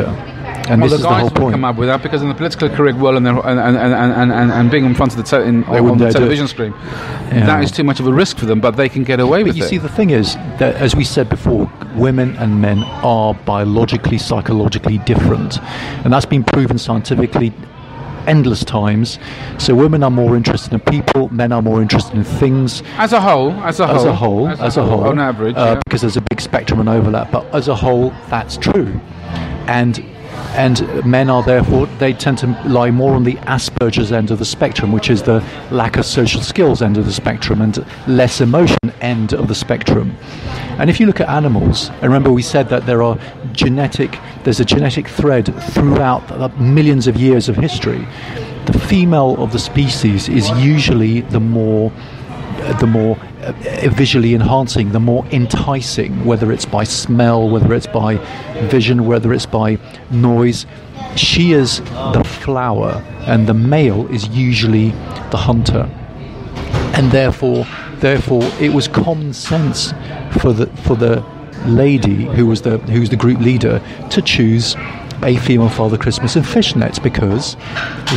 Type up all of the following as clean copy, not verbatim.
And well, this the is the whole guys would point. come up with that because in the politically correct world and being in front of the on the television screen, that is too much of a risk for them. But they can get away with it. But you see, the thing is that, as we said before, women and men are biologically, psychologically different, and that's been proven scientifically endless times. So women are more interested in people, men are more interested in things. As a whole, on average, because there's a big spectrum and overlap. But as a whole, that's true, and men are therefore, they tend to lie more on the Asperger's end of the spectrum, which is the lack of social skills end of the spectrum, and less emotion end of the spectrum. And if you look at animals, and remember we said that there's a genetic thread throughout the millions of years of history. The female of the species is usually the more visually enhancing, the more enticing, whether it's by smell, whether it's by vision, whether it's by noise. She is the flower, and the male is usually the hunter. And therefore, it was common sense for the lady who's the group leader to choose a female Father Christmas and fishnets, because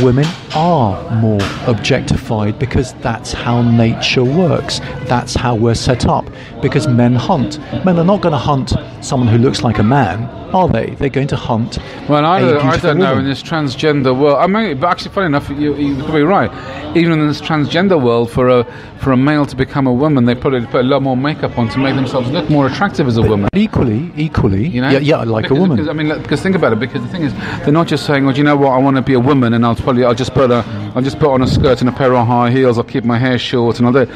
women are more objectified, because that's how nature works, that's how we're set up, because men hunt. Men are not going to hunt someone who looks like a man, are they? They're going to hunt I don't know, woman. in this transgender world, but actually funny enough, you're probably right, even in this transgender world, for a male to become a woman, they probably put a lot more makeup on to make themselves look more attractive as a woman. But equally, you know? like a woman. Because think about it. Because the thing is, they're not just saying, "Well, do you know what? I want to be a woman, and I'll just put on a skirt and a pair of high heels. I'll keep my hair short and all that."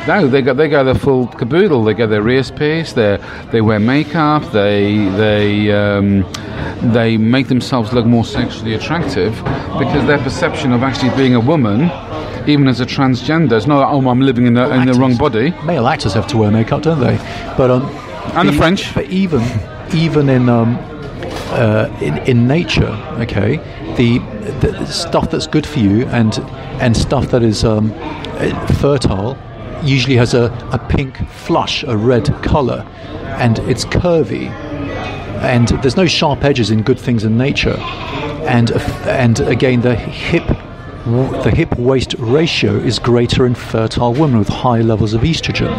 No, they go the full caboodle. They get their ears pierced. They wear makeup. They make themselves look more sexually attractive, because their perception of actually being a woman, even as a transgender, is not, oh, I'm living in the wrong body. Male actors have to wear makeup, don't they? But and the French. But even in nature, okay, the stuff that's good for you and stuff that is fertile usually has a pink flush, a red colour, and it's curvy. And there's no sharp edges in good things in nature, and again the hip waist ratio is greater in fertile women with high levels of estrogen,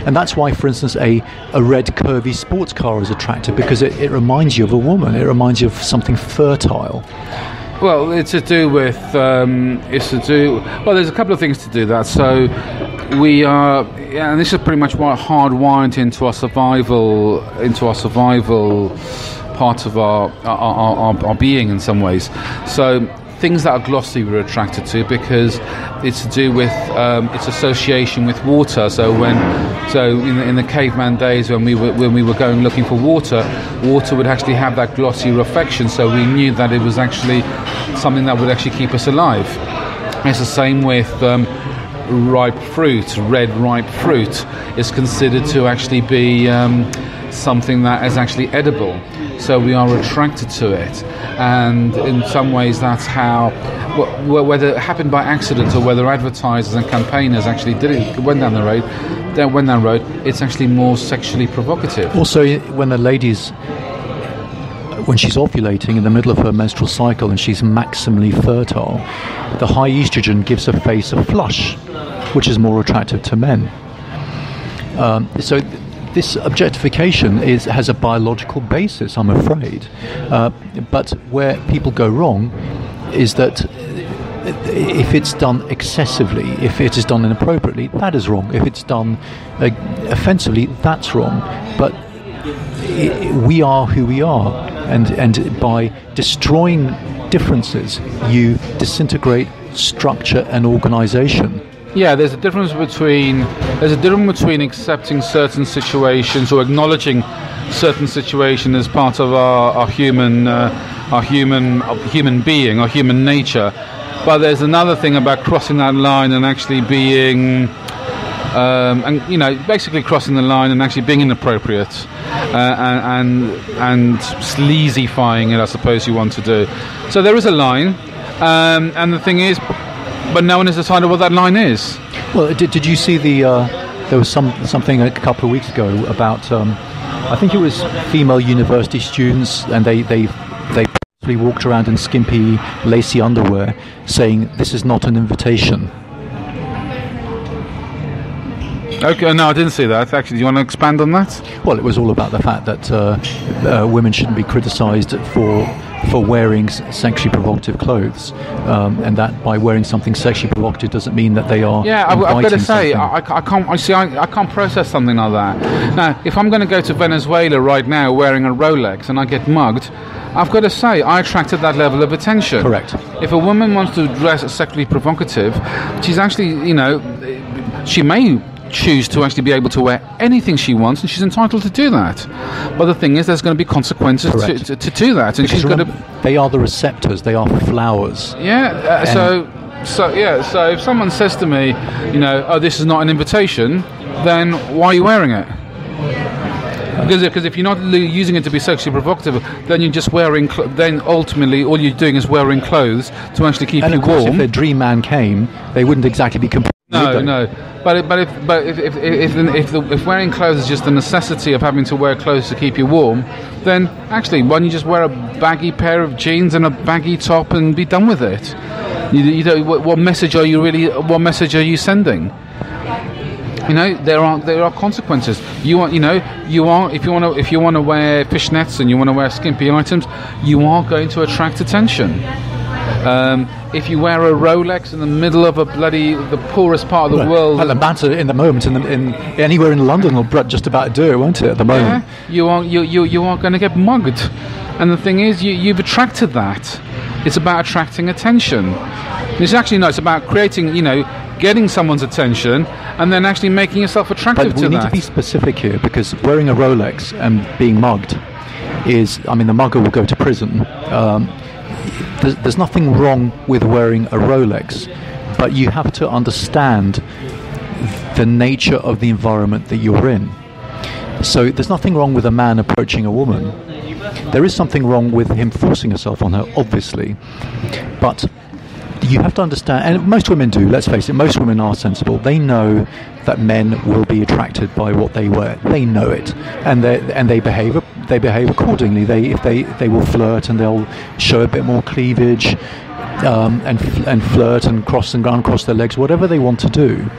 and that's why, for instance, a red curvy sports car is attractive, because it reminds you of a woman. It reminds you of something fertile. Well, it's to do with well, there's a couple of things to do that. So we are, and this is pretty much hardwired into our survival part of our being in some ways. So things that are glossy we're attracted to, because it's to do with its association with water. So in the caveman days, when we were going looking for water would actually have that glossy reflection. So we knew that it was actually something that would actually keep us alive. It's the same with ripe fruit. Red ripe fruit is considered to actually be something that is actually edible. So we are attracted to it, and in some ways that's how, whether it happened by accident or whether advertisers and campaigners actually went down that road, it's actually more sexually provocative. Also, when she's ovulating in the middle of her menstrual cycle and she's maximally fertile, the high estrogen gives her face a flush, which is more attractive to men. So this objectification has a biological basis, I'm afraid. But where people go wrong is that if it's done excessively, if it is done inappropriately, that is wrong. If it's done offensively, that's wrong. But we are who we are, and by destroying differences, you disintegrate structure and organisation. Yeah, there's a difference between accepting certain situations or acknowledging certain situations as part of our human being, our human nature. But there's another thing about crossing that line and actually being, basically crossing the line and actually being inappropriate and sleazyfying it, I suppose you want to do. So there is a line, and the thing is, but no one has decided what that line is. Well, did you see there was something a couple of weeks ago about I think it was female university students, and they they probably walked around in skimpy, lacy underwear saying, "This is not an invitation." Okay, no, I didn't see that. Actually, do you want to expand on that? Well, it was all about the fact that women shouldn't be criticised for wearing sexually provocative clothes, and that by wearing something sexually provocative doesn't mean that they are. Yeah, I've got to say, something. I can't process something like that. Now, if I'm going to go to Venezuela right now wearing a Rolex and I get mugged, I've got to say I attracted that level of attention. Correct. If a woman wants to dress sexually provocative, she's actually, she may choose to actually be able to wear anything she wants, and she's entitled to do that. But the thing is, there's going to be consequences to do that, and because she's going to. They are the receptors. They are flowers. Yeah. So if someone says to me, "Oh, this is not an invitation," then why are you wearing it? Because if you're not using it to be sexually provocative, then you're just wearing. Then ultimately, all you're doing is wearing clothes to actually keep you warm. If their dream man came, they wouldn't exactly be complete. No. But if wearing clothes is just the necessity of having to wear clothes to keep you warm, then actually, why don't you just wear a baggy pair of jeans and a baggy top and be done with it? You don't. What message are you really? What message are you sending? There are consequences. If you want to wear fishnets and you want to wear skimpy items, you are going to attract attention. If you wear a Rolex in the middle of the poorest part of the world, well, the matter in the moment in anywhere in London will just about do it, won't it? At the moment, you are going to get mugged, and the thing is, you've attracted that. It's about attracting attention. It's actually no. It's about creating, getting someone's attention, and then actually making yourself attractive to that. But we need to be specific here, because wearing a Rolex and being mugged the mugger will go to prison. There's nothing wrong with wearing a Rolex, but you have to understand the nature of the environment that you're in. So there's nothing wrong with a man approaching a woman. There is something wrong with him forcing himself on her, obviously. But you have to understand, and most women do, let's face it, most women are sensible. They know that men will be attracted by what they wear. They know it. And they behave accordingly. They will flirt, and they'll show a bit more cleavage, and flirt and cross their legs, whatever they want to do.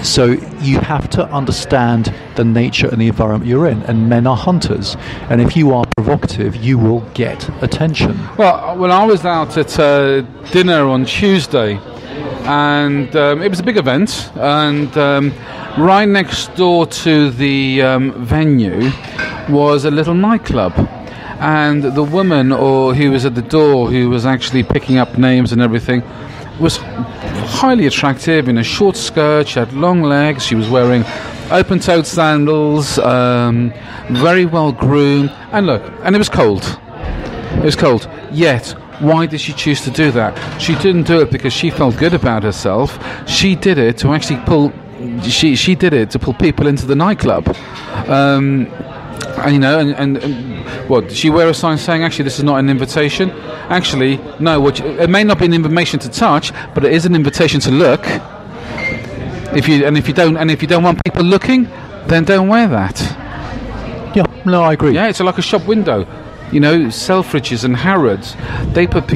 So you have to understand the nature and the environment you're in, and men are hunters, and if you are provocative, you will get attention. Well, I was out at dinner on Tuesday, and it was a big event, and right next door to the venue was a little nightclub, and the woman who was at the door, who was actually picking up names and everything, was highly attractive in a short skirt. She had long legs. She was wearing open-toed sandals, very well groomed. And it was cold. It was cold. Yet, why did she choose to do that? She didn't do it because she felt good about herself. She did it to actually pull. She did it to pull people into the nightclub. And what, did she wear a sign saying, actually, this is not an invitation? Actually, no, it may not be an invitation to touch, but it is an invitation to look. If you don't want people looking, then don't wear that. Yeah, no, I agree. Yeah, it's like a shop window. Selfridges and Harrods, they put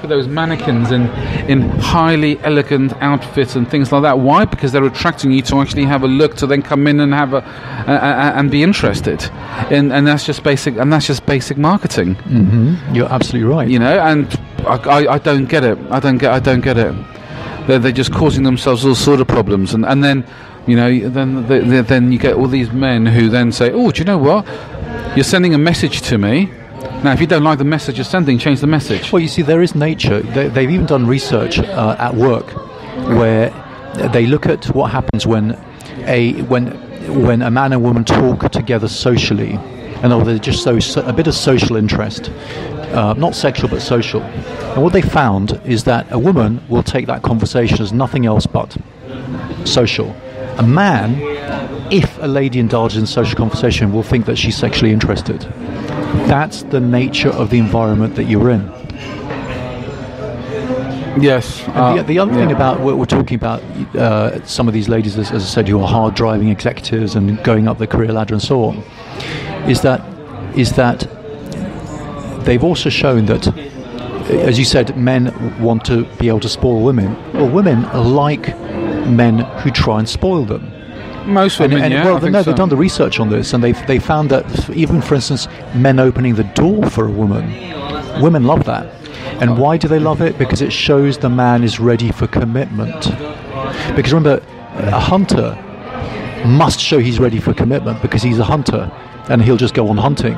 those mannequins in highly elegant outfits and things like that. Why? Because they're attracting you to actually have a look, to then come in and have and be interested. And that's just basic. And that's just basic marketing. Mm-hmm. You're absolutely right. And I don't get it. I don't get it. They're just causing themselves all sort of problems, and then then you get all these men who then say, "Oh, do you know what? You're sending a message to me. Now, if you don't like the message you're sending, change the message." Well, you see, there is nature. They've even done research at work where they look at what happens when a man and woman talk together socially, and they just show a bit of social interest, not sexual but social. And what they found is that a woman will take that conversation as nothing else but social. A man, if a lady indulges in social conversation, will think that she's sexually interested. That's the nature of the environment that you're in. Yes. The other thing about what we're talking about, some of these ladies, as I said, who are hard-driving executives and going up the career ladder and so on, is that is that they've also shown that, as you said, men want to be able to spoil women. Well, women like men who try and spoil them. Most women, they've done the research on this, and they found that even, for instance, men opening the door for a woman, women love that. And why do they love it? Because it shows the man is ready for commitment. Because remember, a hunter must show he's ready for commitment because he's a hunter, and he'll just go on hunting.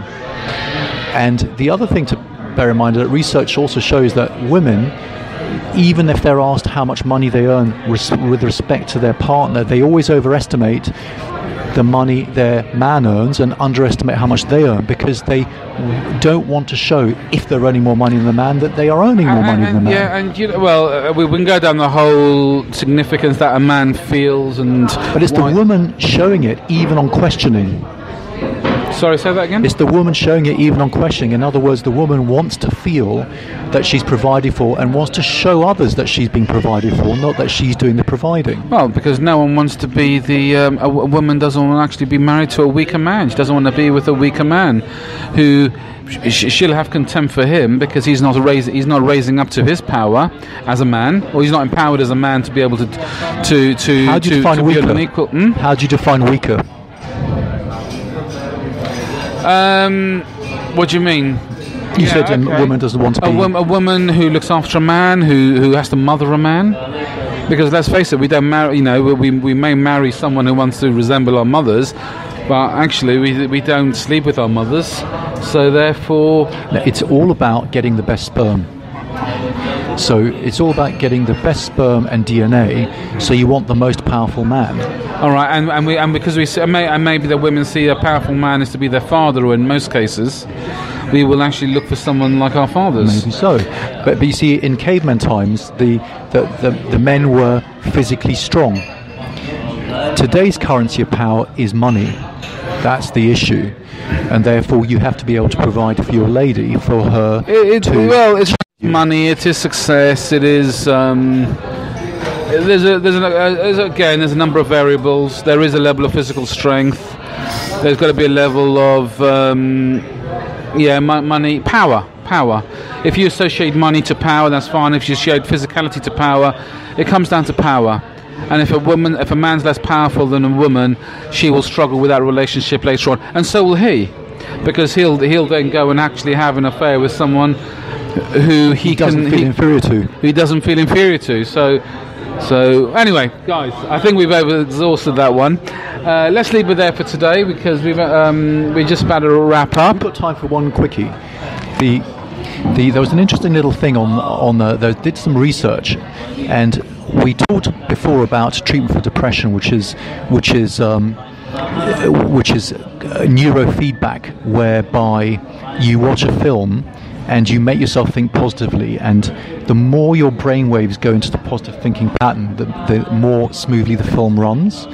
And the other thing to bear in mind is that research also shows that women, even if they're asked how much money they earn with respect to their partner, they always overestimate the money their man earns and underestimate how much they earn, because they don't want to show, if they're earning more money than the man, that they are earning more money than the man. Yeah, and we can go down the whole significance that a man feels, but it's the woman showing it even on questioning. Sorry, say that again? It's the woman showing it even on questioning. In other words, the woman wants to feel that she's provided for and wants to show others that she's being provided for, not that she's doing the providing. Well, because no one wants to be a woman doesn't want to actually be married to a weaker man. She doesn't want to be with a weaker man who she'll have contempt for him because he's not raising up to his power as a man, or he's not empowered as a man to be able to How do you define be an equal. How do you define weaker? What do you mean? You said a woman doesn't want to be... A woman who looks after a man, who has to mother a man. Because let's face it, we don't marry, we may marry someone who wants to resemble our mothers, but actually we don't sleep with our mothers. So therefore... It's all about getting the best sperm. So it's all about getting the best sperm and DNA, so you want the most powerful man. All right, and because we see, and maybe the women see a powerful man is to be their father, or in most cases, we will actually look for someone like our fathers. Maybe so, but you see, in caveman times, the men were physically strong. Today's currency of power is money. That's the issue, and therefore you have to be able to provide for your lady, for her. It's money. It is success. It is. There's a number of variables. There is a level of physical strength. There's got to be a level of money, power. If you associate money to power, that's fine. If you associate physicality to power, it comes down to power. And if a man's less powerful than a woman, she will struggle with that relationship later on, and so will he, because he'll then go and actually have an affair with someone who he doesn't feel inferior to. He doesn't feel inferior to. So anyway, guys, I think we've exhausted that one. Let's leave it there for today, because we're just about to wrap up. We've got time for one quickie. There was an interesting little thing on they did some research, and we talked before about treatment for depression, which is neurofeedback, whereby you watch a film and you make yourself think positively, and the more your brainwaves go into the positive thinking pattern, the more smoothly the film runs,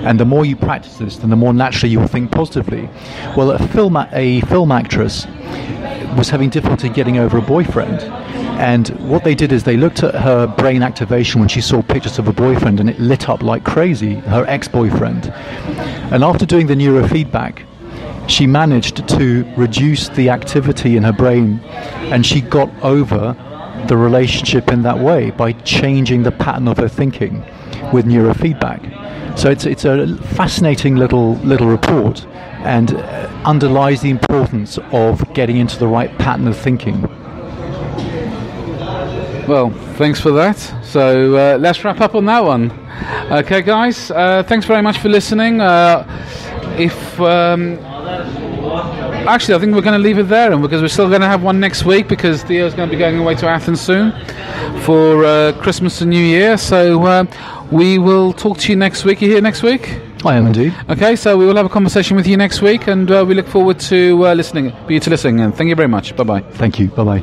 and the more you practice this, then the more naturally you will think positively. Well, a film actress was having difficulty getting over a boyfriend, and what they did is they looked at her brain activation when she saw pictures of a boyfriend, and it lit up like crazy, her ex-boyfriend. And after doing the neurofeedback, she managed to reduce the activity in her brain, and she got over the relationship in that way by changing the pattern of her thinking with neurofeedback. So it's a fascinating little report, and underlies the importance of getting into the right pattern of thinking. Well, thanks for that. So let's wrap up on that one. Okay, guys, thanks very much for listening. Actually, I think we're going to leave it there, and because we're still going to have one next week, because Theo's going to be going away to Athens soon for Christmas and New Year. So we will talk to you next week. You here next week? I am indeed. Okay, so we will have a conversation with you next week, and we look forward to listening. And thank you very much. Bye bye. Thank you. Bye bye.